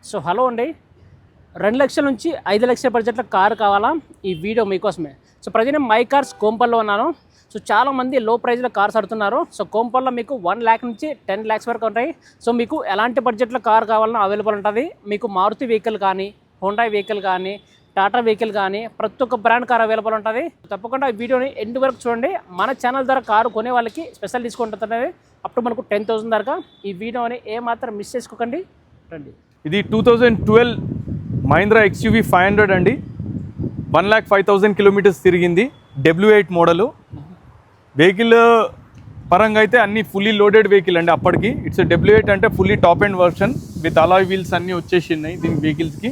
So hello అండి, 2 లక్షల నుంచి 5 లక్షల బడ్జెట్లో కారు కావాలా? ఈ వీడియో మీకోసమే. సో ప్రజెంట్ నేను మై కార్స్ కోంపల్లో ఉన్నాను. సో చాలామంది లో ప్రైస్లో కార్స్ అడుగుతున్నారు. సో కోంపల్లో మీకు 1 lakh నుంచి 10 lakhs వరకు ఉంటాయి. సో మీకు ఎలాంటి బడ్జెట్లో కారు కావాలన్నా అవైలబుల్ ఉంటుంది. మీకు మారుతి వెహికల్ కానీ, హోండా వెహికల్ కానీ, టాటా వెహికల్ కానీ ప్రతి ఒక్క బ్రాండ్ కార్ అవైలబుల్ ఉంటుంది. తప్పకుండా ఈ వీడియోని ఎండ్ వరకు చూడండి. మన ఛానల్ ద్వారా కారు కొనే వాళ్ళకి స్పెషల్ డిస్కౌంట్ ఉంటుంది అప్ టు మనకు 10,000 దాకా. ఈ వీడియోని ఏమాత్రం మిస్ చేసుకోకండి. రండి. ఇది 2012 మహీంద్రా XUV 500 అండి. 1,05,000 కిలోమీటర్స్ తిరిగింది. W8 model. వెహికల్ పరంగా అయితే అన్ని ఫుల్లీ లోడెడ్ వెహికల్ అండి. అప్పటికి ఇట్స్ W8 అంటే fully top end version with alloy wheels అన్నీ వచ్చేసి ఉన్నాయి దీని వెహికల్స్కి.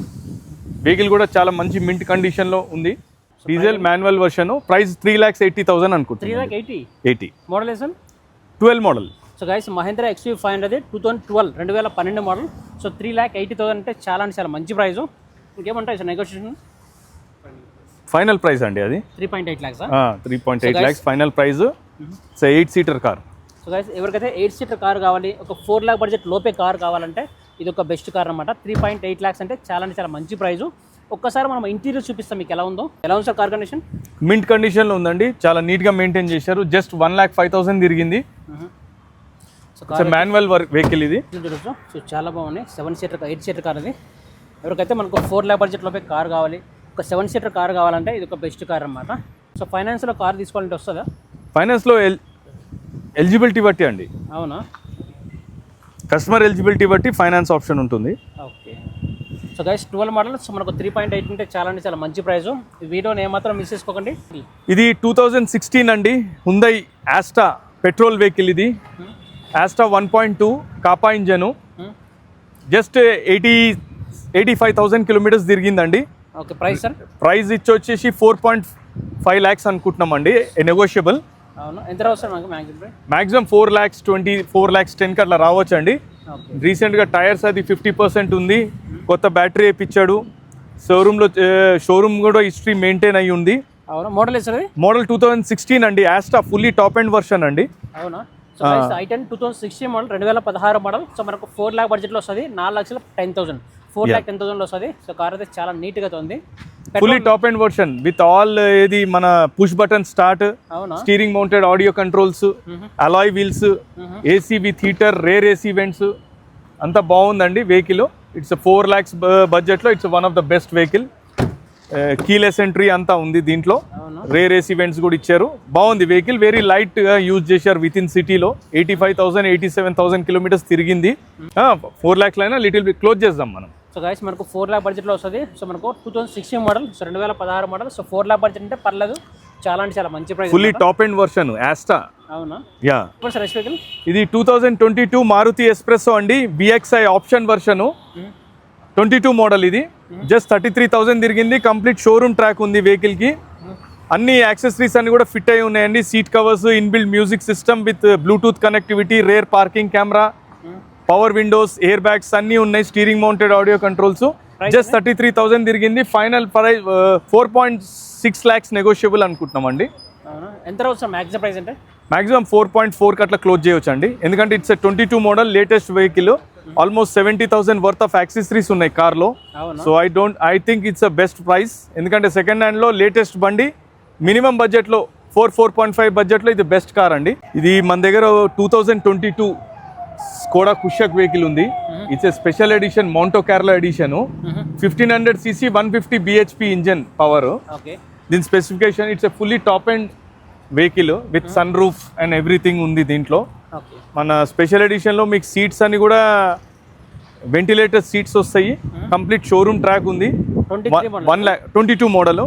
వెహికల్ కూడా చాలా మంచి మింట్ కండిషన్లో ఉంది. Diesel manual version. ప్రైస్ 3,80,000 అనుకుంటున్నాను. 3,80,000 model sir. 12 model. So guys, Mahindra XUV 500 2012 model. So 3,80,000 అంటే చాలా మంచి ప్రైస్. ఇంకేమంటాయి సార్ నెగోషియేషన్? ఫైనల్ ప్రైస్ అండి అది 3.8 lakhs. 3.8 lakhs final price. 8 seater car. So guys, ఎవరికైతే 8 సీటర్ కార్ కావాలి, ఒక 4 lakh బడ్జెట్ లోపే కార్ కావాలంటే ఇది ఒక బెస్ట్ కార్ అనమాట. 3.8 lakhs అంటే చాలా మంచి ప్రైస్. ఒక్కసారి మనం ఇంటీరియర్ చూపిస్తాం మీకు ఎలా ఉంది సార్ కార్ కండిషన్? మింట్ కండిషన్లో ఉందండి. చాలా నీట్గా మెయింటైన్ చేశారు. జస్ట్ 1,05,000 తిరిగింది. మాన్యువల్ వెహికల్ ఇది. సో చాలా బాగున్నాయి. 7 సీటర్ 8 సీటర్ కార్ ఇది. ఎవరికైతే మనకు 4 lakh బడ్జెట్ లోపే కార్ కావాలి, ఒక 7 సీటర్ కార్ కావాలంటే ఇది ఒక బెస్ట్ కార్ అనమాట. సో ఫైనాన్స్లో కార్ తీసుకోవాలంటే వస్తుందా? ఫైనాన్స్లో ఎలిజిబిలిటీ బట్టి అండి. అవునా? కస్టమర్ ఎలిజిబిలిటీ బట్టి ఫైనాన్స్ ఆప్షన్ ఉంటుంది. Okay. So guys, 12 model. So మనకు 3.8 అంటే చాలా మంచి ప్రైస్. ఈ వీడియోని ఏమాత్రం మిస్ చేసుకోకండి. ఇది 2016 అండి. హుండై ఆస్టా పెట్రోల్ వెహికల్ ఇది. Asta 1.2 Kappa engine. Just 85,000 kilometres తిరిగిందండి. ఓకే. Price sir? ప్రైస్ వచ్చేసి 4.5 lakhs అనుకుంటున్నామండి. నెగోషియబుల్. అవును. ఎంత రావచ్చు సార్ మనకు మ్యాక్సిమం 4,20,000 4,10,000 అట్లా రావచ్చు అండి. రీసెంట్గా టైర్స్ అది 50% ఉంది. కొత్త బ్యాటరీ వేయించాడు. షోరూమ్ కూడా హిస్టరీ మెయింటైన్ అయ్యి ఉంది. అవునా? Model sir? మోడల్ 2016 అండి. Asta fully top and version అండి. అవునా? So i10 2016 model, 2016 model. So మనకు 4 lakh బడ్జెట్లో వస్తుంది. 4,10,000 4,10,000 వస్తుంది. సో కార్ అయితే చాలా నీట్గా ఉంది. Fully top end version with all ఇది మన push button start, steering mounted audio controls, alloy wheels, AC with heater, rare AC vents అంతా బాగుందండి వెహికల్. ఇట్స్ 4 lakhs బడ్జెట్లో it's one of the best vehicle. Keyless entry అంతా ఉంది దీంట్లో. Rare AC vents కూడా ఇచ్చారు. బాగుంది వెహికల్. వెరీ లైట్గా యూజ్ చేశారు. విత్ ఇన్ సిటీలో 85,000 87,000 కిలోమీటర్స్ తిరిగింది. 4 lakhs అయినా లిటిల్ బిట్ క్లోజ్ చేద్దాం మనం. సో గైస్, మనకు 4 lakh బడ్జెట్లో వస్తుంది. సో మనకు 2016 model, so 2016 model. So 4 lakh budget అంటే పర్లేదు. చాలా మంచి price. Fully top end version Asta. అవునా? యా. సార్ వెహికల్ ఇది 2022 మారుతి ఎస్ప్రెస్సో అండి. BXI option version. 22 మోడల్ ఇది. జస్ట్ 33,000 తిరిగింది. కంప్లీట్ షోరూమ్ ట్రాక్ ఉంది వెహికల్కి. అన్ని యాక్సెసరీస్ అన్ని కూడా ఫిట్ అయి ఉన్నాయండి. Seat covers, inbuilt music system with Bluetooth connectivity, rear parking camera, power Windows, air bags అన్నీ ఉన్నాయి. Steering mounted audio controls. Just 33,000 తిరిగింది. ఫైనల్ ప్రైస్ 4.6 lakhs నెగోషియబుల్ అనుకుంటున్నామండి. ఎంత రావచ్చు మ్యాక్సిమం ప్రైస్ అంటే? మ్యాక్సిమం 4.4 అట్లా క్లోజ్ చేయవచ్చు అండి. ఎందుకంటే it's 22 model latest vehicle. Almost 70,000 worth of accessories ఉన్నాయి కార్లో. So I think it's a best price. ఎందుకంటే సెకండ్ హ్యాండ్లో లేటెస్ట్ బండి మినిమం బడ్జెట్లో 4.5 బడ్జెట్లో ఇది బెస్ట్ కార్ అండి. ఇది మన దగ్గర 2022 స్కోడా కుషక్ వెహికల్ ఉంది. It's a special edition, Monte Carlo edition. 1500cc 150 bhp engine power. దీని specification it's a fully top end vehicle with sun roof and everything ఉంది దీంట్లో. మన స్పెషల్ ఎడిషన్లో మీకు సీట్స్ అన్ని కూడా వెంటిలేటర్ సీట్స్ వస్తాయి. కంప్లీట్ షోరూమ్ ట్రాక్ ఉంది. 22 మోడల్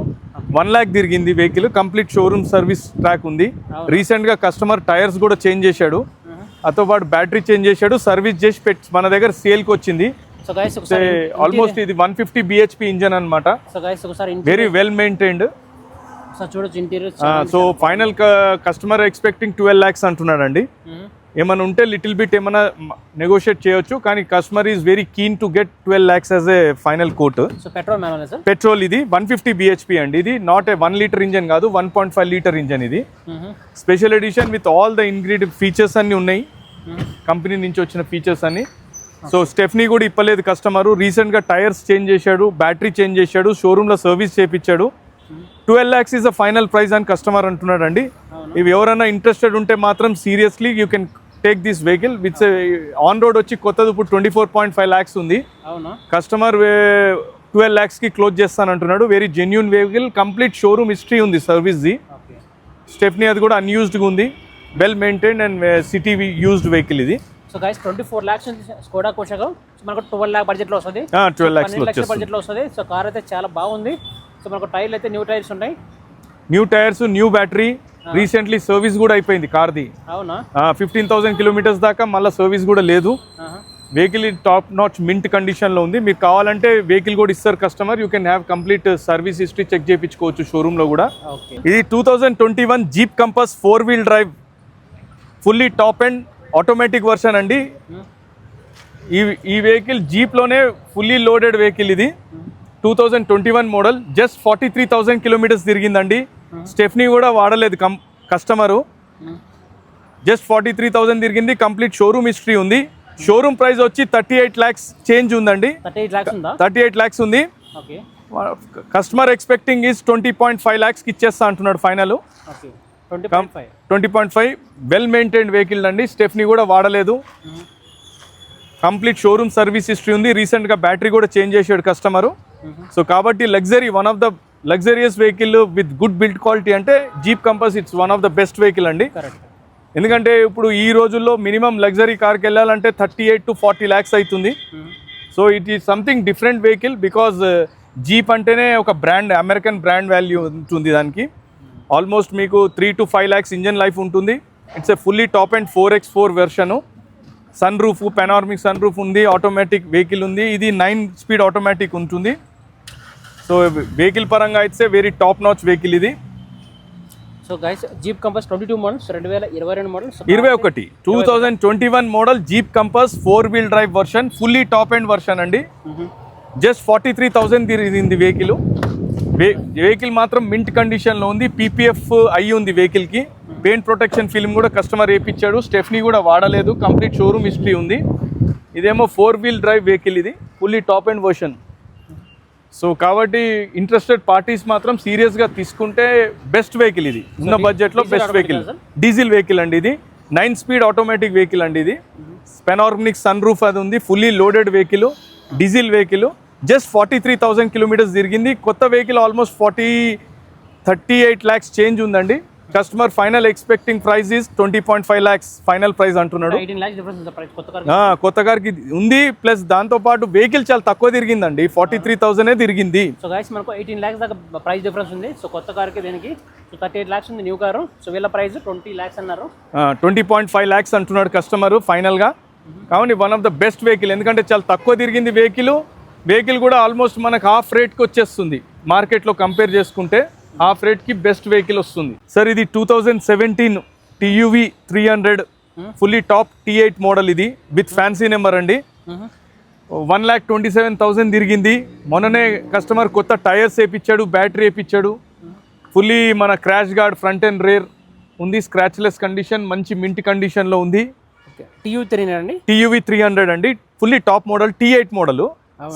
1 lakh తిరిగింది vehicle. Complete showroom service track ఉంది. రీసెంట్గా కస్టమర్ టైర్స్ కూడా చేంజ్ చేశాడు. అతో పాటు బ్యాటరీ చేంజ్ చేశాడు. సర్వీస్ చేసి మన దగ్గర సేల్కి వచ్చింది. ఆల్మోస్ట్ ఇది 150 bhp ఇంజన్ అనమాట. Very well maintained. So final customer expecting 12 lakhs అంటున్నాడండి. ఏమైనా ఉంటే లిటిల్ బిట్ ఏమైనా నెగోషియేట్ చేయొచ్చు. కానీ customer is very keen to get 12 lakhs as a final quote. Petrol ఇది 150 bhp అండి. ఇది నాట్ ఏ 1 liter ఇంజన్ కాదు, 1.5 liter ఇంజన్ ఇది. Special edition with all the ingredient features అన్ని ఉన్నాయి. కంపెనీ నుంచి వచ్చిన ఫీచర్స్ అన్ని. సో స్టెఫ్నీ కూడా ఇప్పలేదు కస్టమరు. రీసెంట్గా టైర్స్ చేంజ్ చేశాడు, బ్యాటరీ చేంజ్ చేశాడు, షోరూంలో సర్వీస్ చేయించాడు. 12 lakhs is the final price అని కస్టమర్ అంటున్నాడు అండి. ఇవి ఎవరైనా ఇంట్రెస్టెడ్ ఉంటే మాత్రం seriously you can take this vehicle. With on road వచ్చి కొత్తది ఇప్పుడు 24.5 lakhs ఉంది. కస్టమర్ 12 lakhsకి క్లోజ్ చేస్తానంటున్నాడు. Very genuine vehicle, complete showroom history ఉంది సర్వీస్ది. స్టెఫ్నీ అది కూడా అన్యూజ్డ్గా ఉంది, well maintained and city used vehicle ఇది. సో గైస్ 24 lakhs స్కోడా కోషాగా మనకు 12 lakh బడ్జెట్లో వస్తుంది, 12 lakhs బడ్జెట్లో వస్తుంది. సో కార్ అయితే చాలా బాగుంది. సో మనకు టైర్లు అయితే న్యూ టైర్స్ ఉంటాయి, new tyres, new battery. Recently service కూడా అయిపోయింది కార్ది. అవునా? 15,000 kilometers దాకా మళ్ళీ సర్వీస్ కూడా లేదు. వెహికల్ టాప్ నాచ్ మింట్ కండిషన్లో ఉంది. మీకు కావాలంటే వెహికల్ కూడా ఇస్తారు customer. You can have complete service history check చేయించుకోవచ్చు షోరూంలో కూడా. ఇది 2021 Jeep Compass 4-wheel drive fully top and automatic version అండి. ఈ వెహికల్ జీప్లోనే ఫుల్లీ లోడెడ్ వెహికల్ ఇది. 2021 మోడల్, జస్ట్ 43,000 kilometers తిరిగిందండి. స్టెఫ్నీ కూడా వాడలేదు కస్టమరు. జస్ట్ 43,000 తిరిగింది. కంప్లీట్ షోరూమ్ హిస్టరీ ఉంది. షోరూమ్ ప్రైస్ వచ్చి 38 lakhs చేంజ్ ఉందండి. 38 lakhs ఉంది. కస్టమర్ ఎక్స్పెక్టింగ్ ఈజ్ 20.5 lakhsకి ఇచ్చేస్తా అంటున్నాడు ఫైనల్. 20.5 వెల్ మెయింటైన్డ్ వెహికల్ అండి. స్టెఫ్నీ కూడా వాడలేదు. కంప్లీట్ షోరూమ్ సర్వీస్ హిస్టరీ ఉంది. రీసెంట్గా బ్యాటరీ కూడా చేంజ్ చేసాడు కస్టమరు. సో కాబట్టి luxury, one of the luxurious vehicle with good build quality అంటే Jeep Compass it's one of the best vehicle అండి. ఎందుకంటే ఇప్పుడు ఈ రోజుల్లో మినిమం లగ్జరీ కార్కి వెళ్ళాలంటే 38 to 40 lakhs అవుతుంది. So it is something different vehicle because jeep అంటేనే ఒక బ్రాండ్, అమెరికన్ బ్రాండ్ వాల్యూ ఉంటుంది దానికి. ఆల్మోస్ట్ మీకు 3 to 5 lakhs ఇంజన్ లైఫ్ ఉంటుంది. It's a fully top end 4x4 version. Sun roof, panoramic sun roof ఉంది, automatic vehicle ఉంది. ఇది 9-speed automatic ఉంటుంది. సో వెహికల్ పరంగా అయితే వెరీ టాప్ నాచ్ వెహికల్ ఇది. So guys Jeep Compass 22 models 2022 models 2021 model Jeep Compass 4-wheel drive version, fully top and version అండి. Just 43,000 తిరిగింది vehicle. Vehicle మాత్రం మింట్ కండిషన్లో ఉంది. పీపీఎఫ్ అయ్యి ఉంది వెహికల్కి. పెయింట్ ప్రొటెక్షన్ ఫిల్మ్ కూడా కస్టమర్ వేయించాడు. స్టెఫ్నీ కూడా వాడలేదు. కంప్లీట్ షోరూమ్ హిస్టరీ ఉంది. ఇదేమో 4-wheel drive వెహికల్, ఇది fully top end version. So కాబట్టి ఇంట్రెస్టెడ్ పార్టీస్ మాత్రం సీరియస్గా తీసుకుంటే బెస్ట్ వెహికల్ ఇది. ఉన్న బడ్జెట్లో బెస్ట్ వెహికల్. డీజిల్ వెహికల్ అండి ఇది. 9-speed ఆటోమేటిక్ వెహికల్ అండి ఇది. పెనార్మిక్ సన్ రూఫ్ అది ఉంది. Fully loaded vehicle, diesel vehicle. Just 43,000 kilometers తిరిగింది. కొత్త వెహికల్ ఆల్మోస్ట్ 38 lakhs చేంజ్ ఉందండి. Customer final expecting price is 20.5 lakhs final price అంటున్నాడు. కొత్త కార్కి ఉంది. ప్లస్ దాంతో పాటు వెహికల్ చాలా తక్కువ తిరిగిందండి, 43,000 తిరిగింది. సో గైస్ మనకు 18 lakhs దాకా ప్రైస్ డిఫరెన్స్ ఉంది. సో కొత్త కార్కి దీనికి 38 lakhs ఉంది న్యూ కారు. సో వీళ్ళ ప్రైస్ 20 lakhs అన్నారు. 20.5 lakhs అంటున్నాడు కస్టమర్ ఫైనల్గా. కాబట్టి one of the best vehicle, ఎందుకంటే చాలా తక్కువ తిరిగింది వెహికల్ కూడా ఆల్మోస్ట్ మనకు హాఫ్ రేట్కి వచ్చేస్తుంది మార్కెట్లో కంపేర్ చేసుకుంటే. హాఫ్ రేట్కి బెస్ట్ వెహికల్ వస్తుంది. సార్ ఇది 2017 TUV 300 fully top T8 model. ఇది విత్ ఫ్యాన్సీ నెంబర్ అండి. 1,27,000 తిరిగింది. మొన్ననే కస్టమర్ కొత్త టైర్స్ వేయించాడు, బ్యాటరీ వేయించాడు. ఫుల్లీ మన crash guard front and rear ఉంది. స్క్రాచ్లెస్ కండిషన్, మంచి మింట్ కండిషన్లో ఉంది. TUV 300 అండి. Fully top model, T8 model.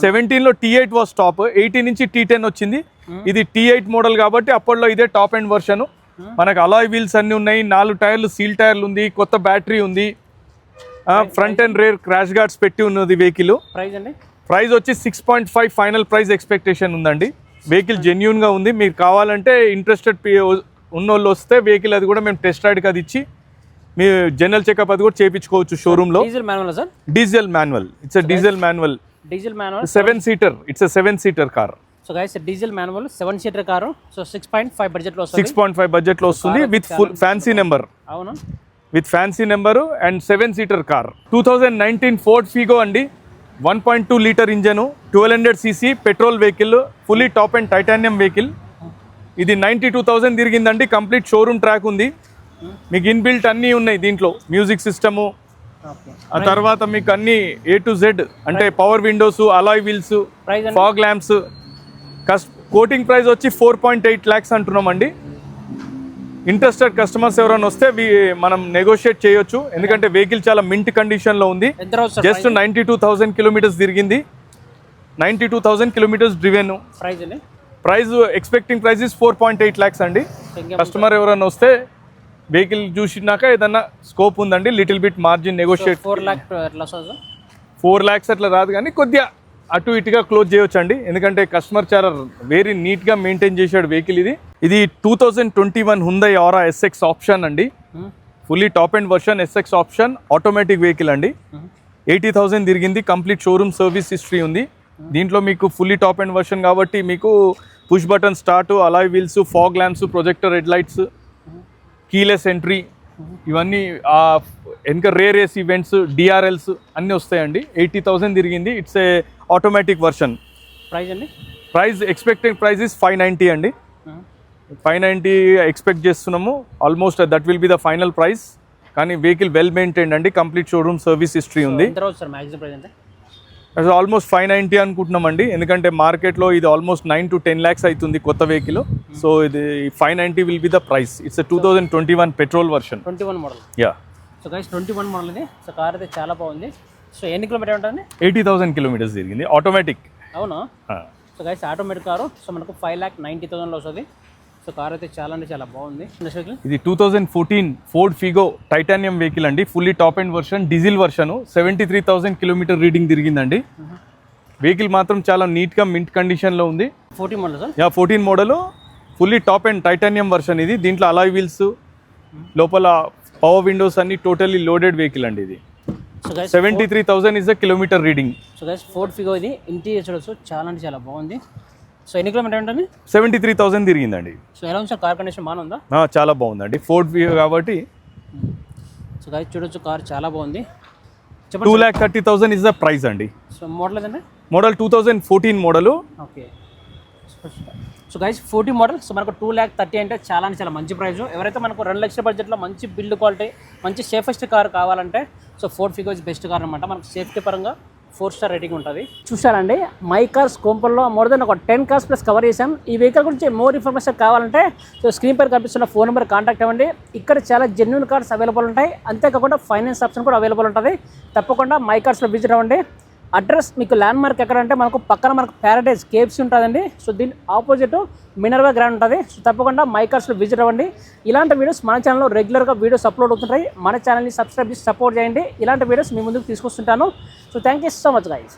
17లో T8 వాస్ టాప్, 18 నుంచి T10 వచ్చింది. ఇది T8 మోడల్ కాబట్టి అప్పట్లో ఇదే టాప్ అండ్ వర్షన్. మనకు అలాయ్ వీల్స్ అన్ని ఉన్నాయి, 4 టైర్లు సీల్ టైర్లు ఉంది, కొత్త బ్యాటరీ ఉంది, front and rare crash guards పెట్టి ఉన్నది వెహికల్. ప్రైస్ వచ్చి 6.5 ఫైనల్ ప్రైస్ ఎక్స్పెక్టేషన్ ఉందండి. వెహికల్ జెన్యూన్గా ఉంది. మీరు కావాలంటే ఇంట్రెస్టెడ్ ఉన్నోళ్ళు వస్తే వెహికల్ అది కూడా మేము టెస్ట్ రైడ్కి అది ఇచ్చి మీ జనరల్ చెకప్ అది కూడా చేయించుకోవచ్చు షోరూంలో. Diesel manual. It's diesel manual 7-seater. It's 7-seater car. So guys diesel manual 7-seater car. So 6.5 బడ్జెట్లో వస్తుంది. 6.5 బడ్జెట్లో వస్తుంది విత్ ఫుల్ ఫ్యాన్సీ నెంబర్. అవును, with fancy number and 7-seater car. 2019 Ford Figo అండి. 1.2 litre engine, 1200cc petrol vehicle, fully top and titanium vehicle. ఇది 92,000 తిరిగిందండి. Complete showroom track ఉంది. మీకు inbuilt అన్నీ ఉన్నాయి దీంట్లో. మ్యూజిక్ సిస్టము, ఆ తర్వాత మీకు అన్ని A to Z అంటే power Windows, alloy wheels, fog lamps. Coating price వచ్చి 4.8 lakhs అంటున్నామండి. ఇంట్రెస్టెడ్ కస్టమర్స్ ఎవరైనా వస్తే మనం నెగోషియేట్ చేయొచ్చు, ఎందుకంటే వెహికల్ చాలా మింట్ కండిషన్లో ఉంది. ఎంత రోజు సార్ జస్ట్ 92,000 కిలోమీటర్స్ తిరిగింది, 92,000 కిలోమీటర్స్ డ్రివెన్. ప్రైస్ అండి? Price expecting price is 4.8 lakhs అండి. కస్టమర్ ఎవరైనా వస్తే వెహికల్ చూసినాక ఏదన్నా స్కోప్ ఉందండి, little bit margin negotiate. 4 lakh ఎట్లా వస్తుంది? 4 lakhs అట్లా రాదు, కానీ కొద్దిగా అటు ఇటుగా క్లోజ్ చేయొచ్చు అండి, ఎందుకంటే కస్టమర్ చాలా వెరీ నీట్గా మెయింటైన్ చేశాడు వెహికల్. ఇది 2021 Hyundai Aura SX ఆప్షన్ అండి, fully top end version SX option automatic vehicle అండి. 80,000 తిరిగింది, కంప్లీట్ షోరూమ్ సర్వీస్ హిస్టరీ ఉంది. దీంట్లో మీకు ఫుల్లీ టాప్ అండ్ వర్షన్ కాబట్టి మీకు push button start, alloy wheels, fog lamps, projector head lights, keyless entry, ఇవన్నీ ఇంకా రేర్ ఏస్ ఈవెంట్స్, డిఆర్ఎల్స్ అన్నీ వస్తాయండి. 80,000 తిరిగింది, it's a automatic version. Price అండి? ప్రైస్ ఎక్స్పెక్టెడ్ ప్రైస్ ఇస్ 590 అండి. 590 ఎక్స్పెక్ట్ చేస్తున్నాము, almost that will be the final price. కానీ vehicle well maintained అండి, కంప్లీట్ షోరూమ్ సర్వీస్ హిస్టరీ ఉంది. ఆల్మోస్ట్ 590 అనుకుంటున్నామండి, ఎందుకంటే మార్కెట్లో ఇది ఆల్మోస్ట్ 9 to 10 lakhs అవుతుంది కొత్త వెహికల్. సో ఇది 590 will be the price. It's 2021 petrol version. 21 model. Yeah. So guys 21 model ఇది. సో కార్ అయితే చాలా బాగుంది. సో ఎన్ని కిలోమీటర్ ఉంటుంది? 80,000 కిలోమీటర్స్ తిరిగింది, ఆటోమేటిక్. అవునా? So guys automatic car. So మనకు 5,90,000లో వస్తుంది. సో కార్ అయితే చాలా అంటే చాలా బాగుంది. ఇది 2014 ఫోర్డ్ ఫిగో టైటానియం వెహికల్ అండి, fully top and version, diesel version. 73,000 kilometre reading తిరిగిందండి. వెహికల్ మాత్రం చాలా నీట్గా మింట్ కండిషన్లో ఉంది. 14 model sir? Yeah, 14 model, fully top and titanium version. ఇది దీంట్లో అలాయ్ వీల్స్, లోపల పవర్ విండోస్ అన్ని టోటల్లీ లోడెడ్ వెహికల్ అండి. ఇది 73,000 is the kilometre reading. So guys Ford Figo ఇది. ఇంటీరియర్ చూడొచ్చు, చాలా అంటే చాలా బాగుంది. సో ఎన్ని కిలోమీటర్ ఉంటుంది? 73,000 తిరిగిందండి. సో ఎలా ఉంది సార్ కార్ కండిషన్? బాగానే ఉందా? చాలా బాగుందండి, ఫోర్డ్ ఫిగో కాబట్టి. సో గైస్ చూడొచ్చు, కార్ చాలా బాగుంది. 2,30,000 ఇస్ ద ప్రైస్ అండి. సో మోడల్ ఏదండి? Model 2014 model. Okay. So guys 40 model. So మనకు 2,30,000 అంటే చాలా మంచి ప్రైస్. ఎవరైతే మనకు 2 లక్షల బడ్జెట్లో మంచి బిల్డ్ క్వాలిటీ, మంచి సేఫెస్ట్ కార్ కావాలంటే so Ford Figo is best car అనమాట. మనకు సేఫ్టీ పరంగా 4 స్టార్ రేటింగ్ ఉంటుంది. చూసారండి, మై కార్స్ కోంపల్లో మోర్ దెన్ ఒక 10 కార్స్ ప్లస్ కవర్ చేసాం. ఈ వెహికల్ గురించి మోర్ ఇన్ఫర్మేషన్ కావాలంటే సో స్క్రీన్ పై కనిపిస్తున్న ఫోన్ నెంబర్ కాంటాక్ట్ అవ్వండి. ఇక్కడ చాలా జెన్యూన్ కార్స్ అవైలబుల్ ఉంటాయి, అంతేకాకుండా ఫైనాన్స్ ఆప్షన్ కూడా అవైలబుల్ ఉంటుంది. తప్పకుండా మై కార్స్లో విజిట్ అవ్వండి. అడ్రస్ మీకు ల్యాండ్ మార్క్ ఎక్కడంటే మనకు పక్కన మనకు ప్యారడైజ్ కేఎఫ్సీ ఉంటుందండి. సో దీని ఆపోజిట్ మినర్వా గ్రౌండ్ ఉంటుంది. సో తప్పకుండా మై కార్స్లో విజిట్ అవ్వండి. ఇలాంటి వీడియోస్ మన ఛానల్లో రెగ్యులర్గా వీడియోస్ అప్లోడ్ అవుతుంటాయి. మన ఛానల్ని సబ్స్క్రైబ్ చేసి సపోర్ట్ చేయండి. ఇలాంటి వీడియోస్ మీ ముందుకు తీసుకొస్తుంటాను. So thank you so much guys.